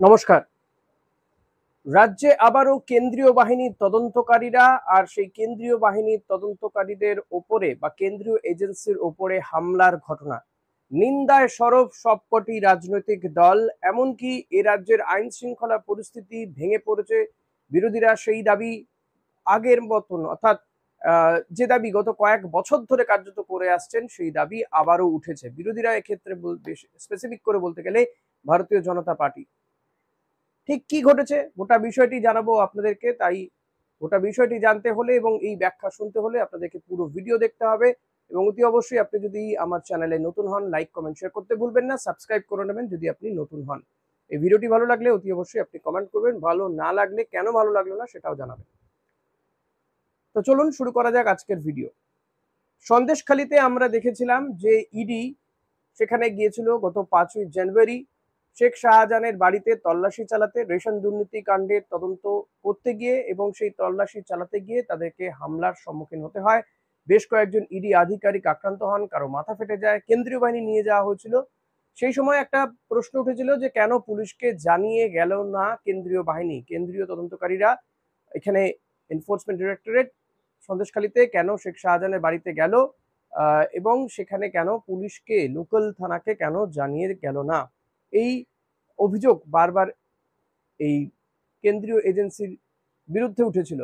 নমস্কার। রাজ্যে আবারও কেন্দ্রীয় বাহিনীর তদন্তকারীরা আর সেই কেন্দ্রীয় বাহিনীর তদন্তকারীদের ওপরে বা কেন্দ্রীয় এজেন্সির ওপরে হামলার ঘটনা। নিন্দায় সরব সবকটি রাজনৈতিক দল। এমনকি এ রাজ্যের আইন শৃঙ্খলা পরিস্থিতি ভেঙে পড়েছে। বিরোধীরা সেই দাবি আগের মতন অর্থাৎ যে দাবি গত কয়েক বছর ধরে কার্যত করে আসছেন সেই দাবি আবারও উঠেছে। বিরোধীরা এক্ষেত্রে স্পেসিফিক করে বলতে গেলে ভারতীয় জনতা পার্টি। ঠিক কি ঘটেছে গোটা বিষয়টি জানাবো আপনাদেরকে। তাই গোটা বিষয়টি জানতে হলে এবং এই ব্যাখ্যা শুনতে হলে আপনাদেরকে পুরো ভিডিও দেখতে হবে এবং অতি অবশ্যই আপনি যদি আমার চ্যানেলে নতুন হন লাইক কমেন্ট শেয়ার করতে ভুলবেন না, সাবস্ক্রাইব করে নেবেন যদি আপনি নতুন হন। এই ভিডিওটি ভালো লাগলে অতি অবশ্যই আপনি কমেন্ট করবেন, ভালো না লাগলে কেন ভালো লাগলো না সেটাও জানাবেন। তো চলুন শুরু করা যাক আজকের ভিডিও। সন্দেশখালীতে আমরা দেখেছিলাম যে ইডি সেখানে গিয়েছিল গত 5ই জানুয়ারি শেখ শাহজাহানের বাড়িতে তল্লাশি চালাতে, রেশন দুর্নীতি কাণ্ডের তদন্ত করতে গিয়ে এবং সেই তল্লাশি চালাতে গিয়ে তাদেরকে হামলার সম্মুখীন হতে হয়। বেশ কয়েকজন ইডি আধিকারিক আক্রান্ত হন, কারো মাথা ফেটে যায়, কেন্দ্রীয় বাহিনী নিয়ে যাওয়া হয়েছিল। সেই সময় একটা প্রশ্ন উঠেছিল যে কেন পুলিশকে জানিয়ে গেল না কেন্দ্রীয় বাহিনী, কেন্দ্রীয় তদন্তকারীরা এখানে এনফোর্সমেন্ট ডিরেক্টরেট সন্দেশখালীতে কেন শেখ শাহজাহানের বাড়িতে গেল এবং সেখানে কেন পুলিশকে লোকাল থানাকে কেন জানিয়ে গেল না। এই অভিযোগ বারবার এই কেন্দ্রীয় এজেন্সির বিরুদ্ধে উঠেছিল।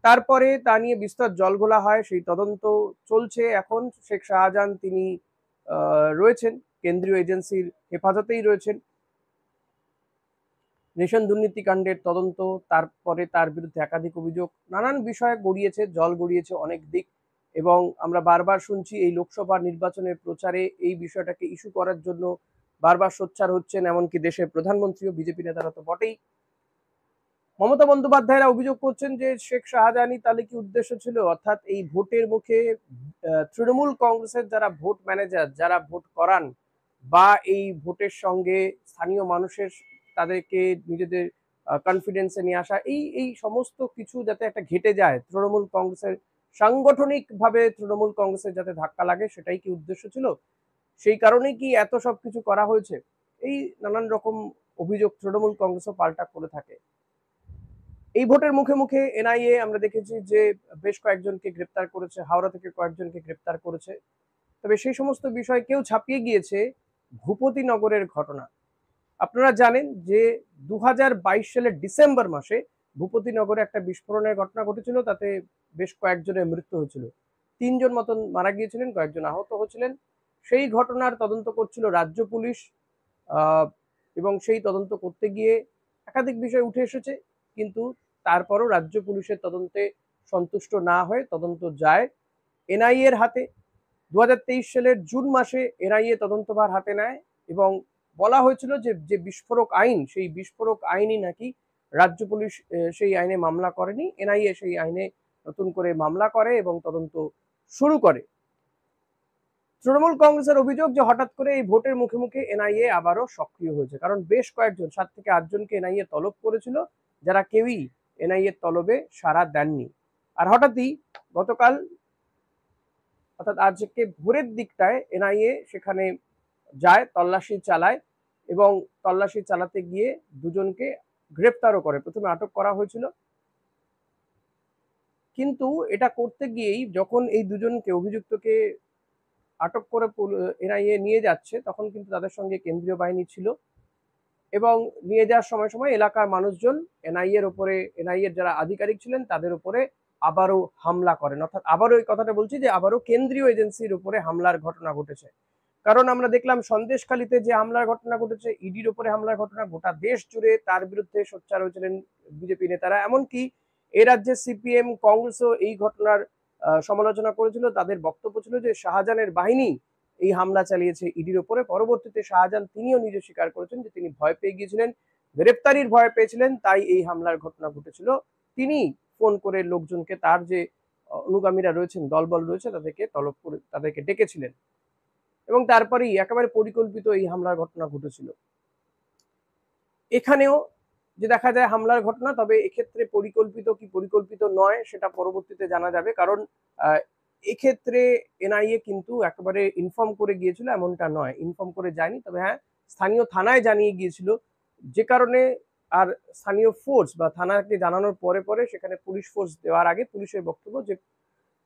তারপরে তা নিয়ে বিস্তর জলঘোলা হয়, সেই তদন্ত চলছে। এখন শেখ শাহজাহান তিনি রয়েছেন কেন্দ্রীয় এজেন্সির হেফাজতেই রয়েছেন। রেশন দুর্নীতিকাণ্ডের তদন্ত, তারপরে তার বিরুদ্ধে একাধিক অভিযোগ, নানান বিষয়ে গড়িয়েছে, জল গড়িয়েছে অনেক দিক। এবং আমরা বারবার শুনছি এই লোকসভা নির্বাচনের প্রচারে এই বিষয়টাকে ইস্যু করার জন্য বারবার সোচ্চার হচ্ছেন এমনকি দেশের প্রধানমন্ত্রীও, বিজেপি নেতারা তো বটেই। মমতা বন্দ্যোপাধ্যায়রা অভিযোগ করছেন যে শেখ শাহজাহানই তাহলে কি উদ্দেশ্য ছিল, অর্থাৎ এই ভোটের মুখে তৃণমূল কংগ্রেসের যারা ভোট ম্যানেজার, যারা ভোট করান বা এই ভোটের সঙ্গে স্থানীয় মানুষের তাদেরকে নিজেদের কনফিডেন্সে নিয়ে আসা, এই এই সমস্ত কিছু যাতে একটা ঘেটে যায়, তৃণমূল কংগ্রেসের সাংগঠনিকভাবে তৃণমূল কংগ্রেসের যাতে ধাক্কা লাগে, সেটাই কি উদ্দেশ্য ছিল? সেই কারণেই কি এত সবকিছু করা হয়েছে? এই নানান রকম অভিযোগ তৃণমূল কংগ্রেসও পাল্টা করে থাকে। এই ভোটের মুখে মুখে এনআইএ আমরা দেখেছি যে বেশ কয়েকজনকে গ্রেপ্তার করেছে, হাওড়া থেকে কয়েকজনকে গ্রেপ্তার করেছে। তবে সেই সমস্ত বিষয় কেউ ছাপিয়ে গিয়েছে ভূপতিনগরের ঘটনা। আপনারা জানেন যে 2022 সালের ডিসেম্বর মাসে ভূপতিনগরে একটা বিস্ফোরণের ঘটনা ঘটেছিল, তাতে বেশ কয়েকজনের মৃত্যু হয়েছিল। 3জন মতন মারা গিয়েছিলেন, কয়েকজন আহত হয়েছিলেন। সেই ঘটনার তদন্ত করছিল রাজ্য পুলিশ এবং সেই তদন্ত করতে গিয়ে একাধিক বিষয় উঠে এসেছে, কিন্তু তারপরও রাজ্য পুলিশের তদন্তে সন্তুষ্ট না হয়ে তদন্ত যায় এনআইএ এর হাতে। 2023 সালের জুন মাসে এনআইএ তদন্তভার হাতে নেয় এবং বলা হয়েছিল যে যে বিস্ফোরক আইন, সেই বিস্ফোরক আইনই নাকি রাজ্য পুলিশ সেই আইনে মামলা করেনি, এনআইএ সেই আইনে নতুন করে মামলা করে এবং তদন্ত শুরু করে। তৃণমূল কংগ্রেসের অভিযোগ যে হঠাৎ করে এই ভোটের মুখে মুখে এনআইএ আবারও সক্রিয় হয়েছে, কারণ বেশ কয়েকজন 7 থেকে 8 জনকে এনআইএ তলব করেছিল, যারা কেউই এনআইএ তলবে সাড়া দেননি। আর হঠাৎই গতকাল অর্থাৎ আজকে ভোরের দিকটায় এনআইএ সেখানে যায়, তল্লাশি চালায় এবং তল্লাশি চালাতে গিয়ে দুজনকে গ্রেপ্তারও করে। প্রথমে আটক করা হয়েছিল, কিন্তু এটা করতে গিয়েই যখন এই দুজনকে অভিযুক্তকে আটক করে এনআইএ নিয়ে যাচ্ছে, তখন কিন্তু তাদের সঙ্গে কেন্দ্রীয় বাহিনী ছিল এবং নিয়ে যাওয়ার সময় সময় এলাকার মানুষজন এনআইএ এর উপরে, এনআইএ এর যারা আধিকারিক ছিলেন তাদের উপরে আবারও হামলা করেন। অর্থাৎ আবারও এই কথাটা বলছি যে আবারও কেন্দ্রীয় এজেন্সির উপরে হামলার ঘটনা ঘটেছে। কারণ আমরা দেখলাম সন্দেশখালীতে যে হামলার ঘটনা ঘটেছে, ইডির উপরে হামলার ঘটনা, গোটা দেশ জুড়ে তার বিরুদ্ধে সোচ্চার হয়েছিলেন বিজেপি নেতারা। এমনকি এ রাজ্যে সিপিএম কংগ্রেসও এই ঘটনার সমালোচনা করেছিল। তাদের বক্তব্য ছিল যে শাহজাহানের বাহিনী এই হামলা চালিয়েছে ইডির উপরে। পরবর্তীতে শাহজাহান তিনিও নিজে স্বীকার করেছেন যে তিনি ভয় পেয়ে গিয়েছিলেন, গ্রেপ্তারির ভয় পেয়েছিলেন, তাই এই হামলার ঘটনা ঘটেছিল। তিনি ফোন করে লোকজনকে, তার যে অনুগামীরা রয়েছেন, দলবল রয়েছে, তাদেরকে তলব করে তাদেরকে ডেকেছিলেন এবং তারপরেই একেবারে পরিকল্পিত এই হামলার ঘটনা ঘটেছিল। এখানেও যে দেখা যায় হামলার ঘটনা, তবে এক্ষেত্রে পরিকল্পিত কি পরিকল্পিত নয় সেটা পরবর্তীতে জানা যাবে, কারণ এক্ষেত্রে এনআইএ কিন্তু একেবারে ইনফর্ম করে গিয়েছিল এমনটা নয়, ইনফর্ম করে যায়নি। তবে হ্যাঁ, স্থানীয় থানায় জানিয়ে গিয়েছিল যে কারণে আর স্থানীয় ফোর্স বা থানাকে জানানোর পরে পরে সেখানে পুলিশ ফোর্স দেওয়ার আগে পুলিশের বক্তব্য যে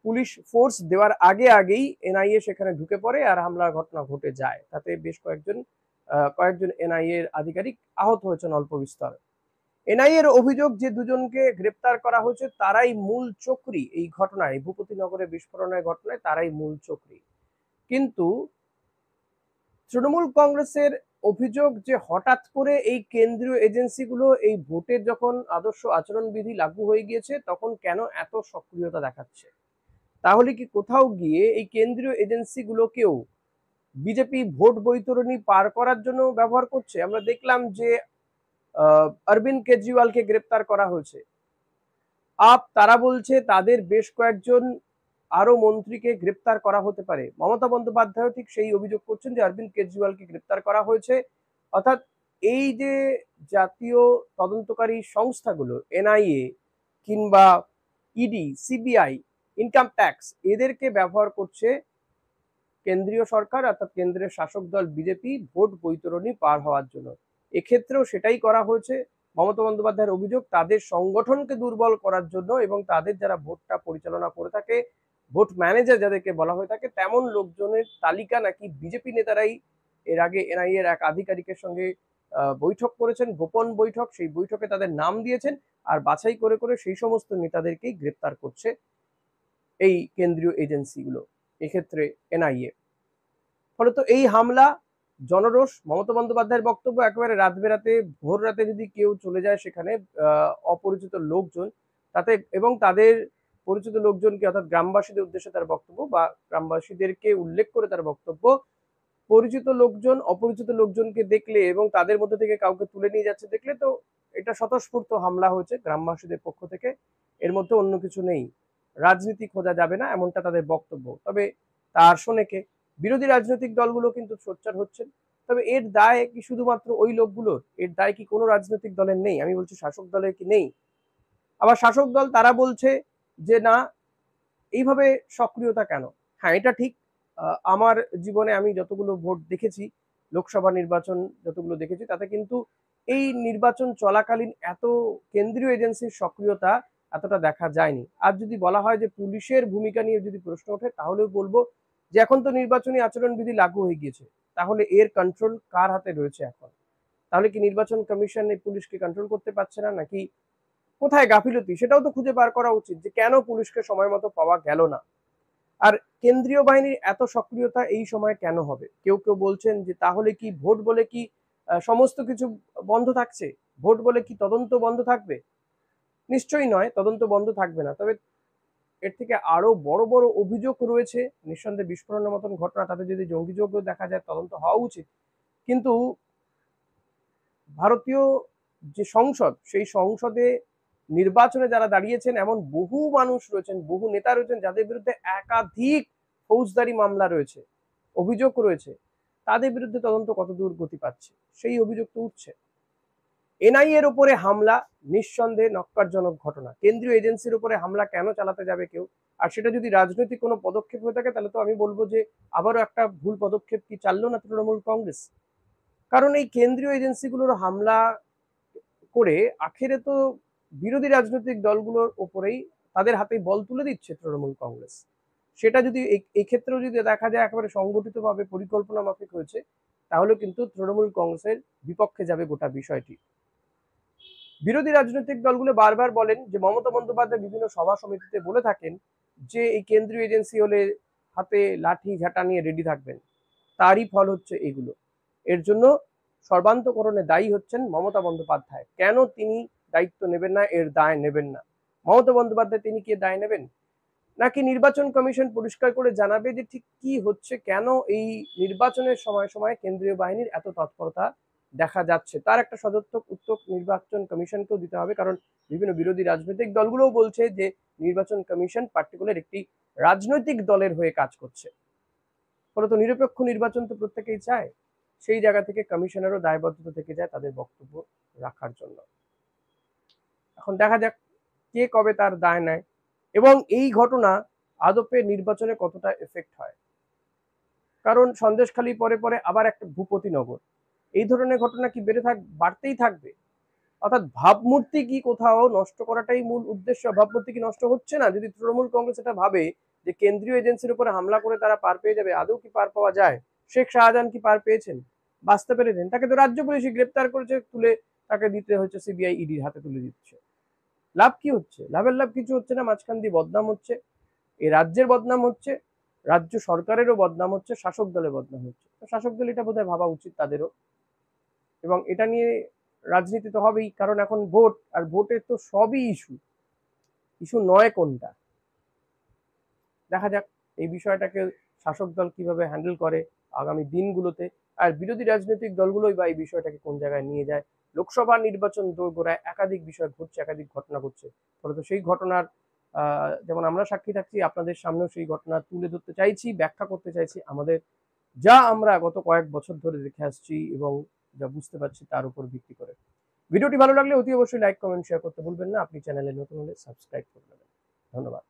পুলিশ ফোর্স দেওয়ার আগে আগেই এনআইএ সেখানে ঢুকে পড়ে আর হামলার ঘটনা ঘটে যায়। তাতে বেশ কয়েকজন এনআইএ এর আধিকারিক আহত হয়েছেন অল্প বিস্তর। এনআইএ এর অভিযোগ যে দুজনকে গ্রেপ্তার করা হয়েছে তারাই মূল চক্রী এই ঘটনায়, ভূপতিনগরে বিস্ফোরণের ঘটনায় তারাই মূল চক্রী। কিন্তু তৃণমূল কংগ্রেসের অভিযোগ যে হঠাৎ করে এই কেন্দ্রীয় এজেন্সিগুলো এই ভোটের যখন আদর্শ আচরণবিধি লাগু হয়ে গিয়েছে তখন কেন এত সক্রিয়তা দেখাচ্ছে? তাহলে কি কোথাও গিয়ে এই কেন্দ্রীয় এজেন্সিগুলোকেও বিজেপি ভোট বৈতরণী পার করার জন্য ব্যবহার করছে? আমরা দেখলাম যে অরবিন্দ কেজরিওয়ালকে গ্রেপ্তার করা হয়েছে। তারা বলছে তাদের বেশ কয়েকজন আরো মন্ত্রীকে গ্রেপ্তার করা হতে পারে। মমতা বন্দ্যোপাধ্যায় ঠিক সেই অভিযোগ করছেন যে অরবিন্দ কেজরিওয়ালকে গ্রেপ্তার করা হয়েছে। অর্থাৎ এই যে জাতীয় তদন্তকারী সংস্থাগুলো এনআইএ কিংবা ইডি, সিবিআই, ইনকাম ট্যাক্স এদেরকে ব্যবহার করছে কেন্দ্রীয় সরকার অর্থাৎ কেন্দ্রের শাসক দল বিজেপি ভোট বৈতরণী পার হওয়ার জন্য। এক্ষেত্রেও সেটাই করা হয়েছে। মমতা বন্দ্যোপাধ্যায়ের অভিযোগ তাদের সংগঠনকে দুর্বল করার জন্য এবং তাদের যারা ভোটটা পরিচালনা করে থাকে, ভোট ম্যানেজার যাদেরকে বলা হয়ে থাকে, তেমন লোকজনের তালিকা নাকি বিজেপি নেতারাই এর আগে এনআইএ এর এক আধিকারিকের সঙ্গে বৈঠক করেছেন, গোপন বৈঠক। সেই বৈঠকে তাদের নাম দিয়েছেন আর বাছাই করে করে সেই সমস্ত নেতাদেরকেই গ্রেপ্তার করছে এই কেন্দ্রীয় এজেন্সিগুলো, এক্ষেত্রে এনআইএ। ফলত এই হামলা, জনরোষ, মমতা বন্দ্যোপাধ্যায়ের বক্তব্য একেবারে রাত বেরাতে, ভোর রাতে যদি কেউ চলে যায় সেখানে অপরিচিত লোকজন তাতে, এবং তাদের পরিচিত লোকজনকে অর্থাৎ গ্রামবাসীদের উদ্দেশ্যে তার বক্তব্য বা গ্রামবাসীদেরকে উল্লেখ করে তার বক্তব্য, পরিচিত লোকজন অপরিচিত লোকজনকে দেখলে এবং তাদের মধ্যে থেকে কাউকে তুলে নিয়ে যাচ্ছে দেখলে তো এটা স্বতঃস্ফূর্ত হামলা হয়েছে গ্রামবাসীদের পক্ষ থেকে, এর মধ্যে অন্য কিছু নেই। রাজনীতি খোঁজা যাবে না এমনটা তাদের বক্তব্য। তবে তার শোনে কে? বিরোধী রাজনৈতিক দলগুলো কিন্তু সোচ্চার হচ্ছেন। তবে এর দায় কি শুধুমাত্র ওই লোকগুলোর? এর দায় কি কোনো রাজনৈতিক দলের নেই? আমি বলছি শাসক দলের কি নেই? আবার শাসক দল তারা বলছে যে না, এইভাবে সক্রিয়তা কেন? হ্যাঁ, এটা ঠিক। আমার জীবনে আমি যতগুলো ভোট দেখেছি, লোকসভা নির্বাচন যতগুলো দেখেছি, তাতে কিন্তু এই নির্বাচন চলাকালীন এত কেন্দ্রীয় এজেন্সির সক্রিয়তা এতটা দেখা যায়নি। আর যদি বলা হয় যে পুলিশের ভূমিকা নিয়ে যদি প্রশ্ন ওঠে তাহলেও বলবো যে এখন তো নির্বাচনী আচরণবিধি লাগু হয়ে গিয়েছে। তাহলে এর কন্ট্রোল কার হাতে রয়েছে এখন? তাহলে কি নির্বাচন কমিশন এই পুলিশকে কন্ট্রোল করতে পারছে না, নাকি কোথায় গাফিলতি সেটাও তো খুঁজে বার করা উচিত যে কেন পুলিশকে সময় মতো পাওয়া গেল না? আর কেন্দ্রীয় বাহিনীর এত সক্রিয়তা এই সময় কেন হবে? কেউ কেউ বলছেন যে তাহলে কি ভোট বলে কি সমস্ত কিছু বন্ধ থাকছে? ভোট বলে কি তদন্ত বন্ধ থাকবে? নিশ্চয়ই নয়, তদন্ত বন্ধ থাকবে না। তবে এর থেকে আরো বড় বড় অভিযোগ রয়েছে, নিঃসন্দেহে বিস্ফোরণের মতন ঘটনা, তাতে যদি জঙ্গি যোগ্য দেখা যায় তদন্ত হওয়া উচিত। কিন্তু ভারতীয় যে সংসদ, সেই সংসদে নির্বাচনে যারা দাঁড়িয়েছেন এমন বহু মানুষ রয়েছেন, বহু নেতা রয়েছেন যাদের বিরুদ্ধে একাধিক ফৌজদারি মামলা রয়েছে, অভিযোগ রয়েছে। তাদের বিরুদ্ধে তদন্ত কতদূর গতি পাচ্ছে সেই অভিযোগ তো উঠছে। এনআইএ এর উপরে হামলা নিঃসন্দেহে নক্কারজনক ঘটনা। কেন্দ্রীয় এজেন্সির উপরে হামলা কেন চালাতে যাবে কেউ? আর সেটা যদি রাজনৈতিক কোনো পদক্ষেপ হয়ে থাকে তাহলে তো আমি বলবো যে আবারও একটা ভুল পদক্ষেপ কি চাললো না তৃণমূল কংগ্রেস? কারণ এই কেন্দ্রীয় এজেন্সিগুলোর হামলা করে আখেরে তো বিরোধী রাজনৈতিক দলগুলোর ওপরেই, তাদের হাতে বল তুলে দিচ্ছে তৃণমূল কংগ্রেস। সেটা যদি এই ক্ষেত্রেও যদি দেখা যায় একেবারে সংগঠিতভাবে পরিকল্পনা মাফিক হয়েছে, তাহলে কিন্তু তৃণমূল কংগ্রেসের বিপক্ষে যাবে গোটা বিষয়টি। বিরোধী রাজনৈতিক দলগুলো বারবার বলেন যে মমতা বন্দ্যোপাধ্যায় বিভিন্ন সভা সমিতিতে বলে থাকেন যে এই কেন্দ্রীয় এজেন্সি হলে হাতে লাঠি ঝাঁটা নিয়ে রেডি থাকবেন। তারই ফল হচ্ছে এগুলো। এর জন্য সর্বান্তকরণে দায়ী হচ্ছেন মমতা বন্দ্যোপাধ্যায়। কেন তিনি দায়িত্ব নেবেন না, এর দায় নেবেন না? মমতা বন্দ্যোপাধ্যায় তিনি কি দায় নেবেন? নাকি নির্বাচন কমিশন পরিষ্কার করে জানাবে যে ঠিক কি হচ্ছে, কেন এই নির্বাচনের সময় সময় কেন্দ্রীয় বাহিনীর এত তৎপরতা দেখা যাচ্ছে? তার একটা সদর্থক উত্তর নির্বাচন কমিশনকেও দিতে হবে, কারণ বিভিন্ন বিরোধী রাজনৈতিক দলগুলোও বলছে যে নির্বাচন কমিশন পার্টিকুলার একটি রাজনৈতিক দলের হয়ে কাজ করছে। ফলত নিরপেক্ষ নির্বাচন তো প্রত্যেকেই চায়। সেই জায়গা থেকে কমিশনেরও দায়বদ্ধতা থেকে যায় তাদের বক্তব্য রাখার জন্য। এখন দেখা যাক কে কবে তার দায় নেয় এবং এই ঘটনা আদপে নির্বাচনে কতটা এফেক্ট হয়। কারণ সন্দেশখালী পরে পরে আবার একটা ভূপতিনগর, এই ধরনের ঘটনা কি বাড়তেই থাকবে? অর্থাৎ ভাবমূর্তি কি কোথাও নষ্ট করাটাই মূল উদ্দেশ্য? ভাবমূর্তি কি নষ্ট হচ্ছে না? যদি তৃণমূল কংগ্রেস এটা ভাবে যে কেন্দ্রীয় এজেন্সির উপরে হামলা করে তারা পার পেয়ে যাবে, আদৌ কি পার পাওয়া যায়? শেখ শাহজাহান কি পার পেয়েছেন? বাঁচতে পেরেছেন? তাকে তো রাজ্য পুলিশই গ্রেপ্তার করেছে, তুলে তাকে দিতে হচ্ছে সিবিআই ইডির হাতে তুলে দিচ্ছে। লাভ কি হচ্ছে? লাভের লাভ কিছু হচ্ছে না, মাঝখান দিয়ে বদনাম হচ্ছে, এই রাজ্যের বদনাম হচ্ছে, রাজ্য সরকারেরও বদনাম হচ্ছে, শাসক দলের বদনাম হচ্ছে। তো শাসক দল এটা বোধহয় ভাবা উচিত তাদেরও, এবং এটা নিয়ে রাজনীতি তো হবেই, কারণ এখন ভোট, আর ভোটের তো সবই ইস্যু, ইস্যু নয় কোনটা। দেখা যাক এই বিষয়টাকে শাসক দল কিভাবে হ্যান্ডেল করে আগামী দিনগুলোতে, আর বিরোধী রাজনৈতিক দলগুলোই বা এই বিষয়টাকে কোন জায়গায় নিয়ে যায়। লোকসভা নির্বাচন দোরগোড়ায় একাধিক বিষয় ঘটছে, একাধিক ঘটনা ঘটছে, ফলত সেই ঘটনার যেমন আমরা সাক্ষী থাকছি, আপনাদের সামনেও সেই ঘটনা তুলে ধরতে চাইছি, ব্যাখ্যা করতে চাইছি আমাদের যা আমরা গত কয়েক বছর ধরে দেখে আসছি এবং যা বুঝতে পারছি তার উপর ভিত্তি করে। ভিডিওটি ভালো লাগলে অতি অবশ্যই লাইক, কমেন্ট, শেয়ার করতে ভুলবেন না। আপনি চ্যানেলে নতুন হলে সাবস্ক্রাইব করে নেবেন। ধন্যবাদ।